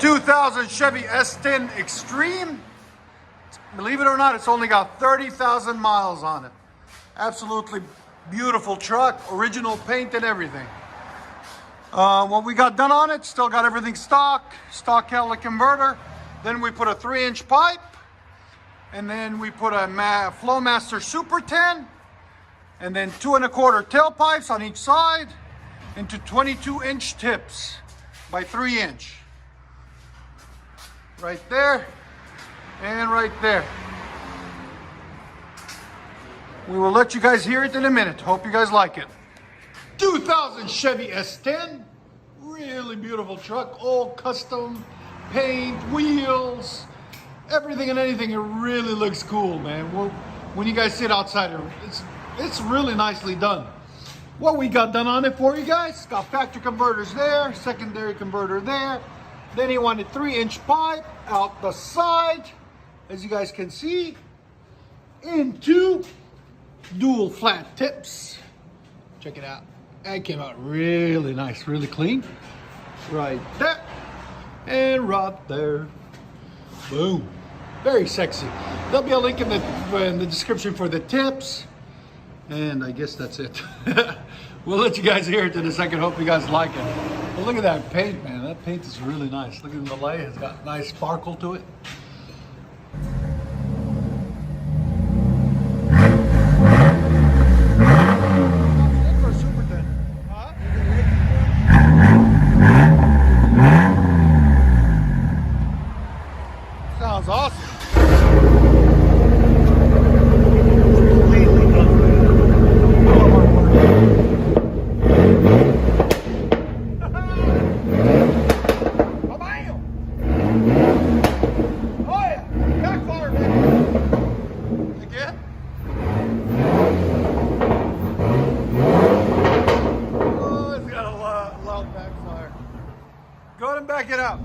2000 Chevy S10 Xtreme. Believe it or not, it's only got 30,000 miles on it. Absolutely beautiful truck, original paint and everything. What we got done on it, still got everything stock catalytic converter. Then we put a 3-inch pipe, and then we put a FLOWMASTer Super 10, and then 2 1/4 tailpipes on each side into 22-inch tips by 3-inch. Right there and right there. We will let you guys hear it in a minute. Hope you guys like it. 2000 Chevy S10. Really beautiful truck. All custom paint, wheels, everything and anything. It really looks cool, man. When you guys sit outside, it's really nicely done. What we got done on it for you guys, got factory converters there, secondary converter there. Then he wanted 3-inch pipe out the side, as you guys can see, into dual flat tips. Check it out. That came out really nice, really clean. Right there and right there. Boom. Very sexy. There'll be a link in the description for the tips. And I guess that's it. We'll let you guys hear it in a second. Hope you guys like it. But look at that paint, man. That paint is really nice. Look at the light. It's got nice sparkle to it. Sounds awesome. Go ahead and back it up.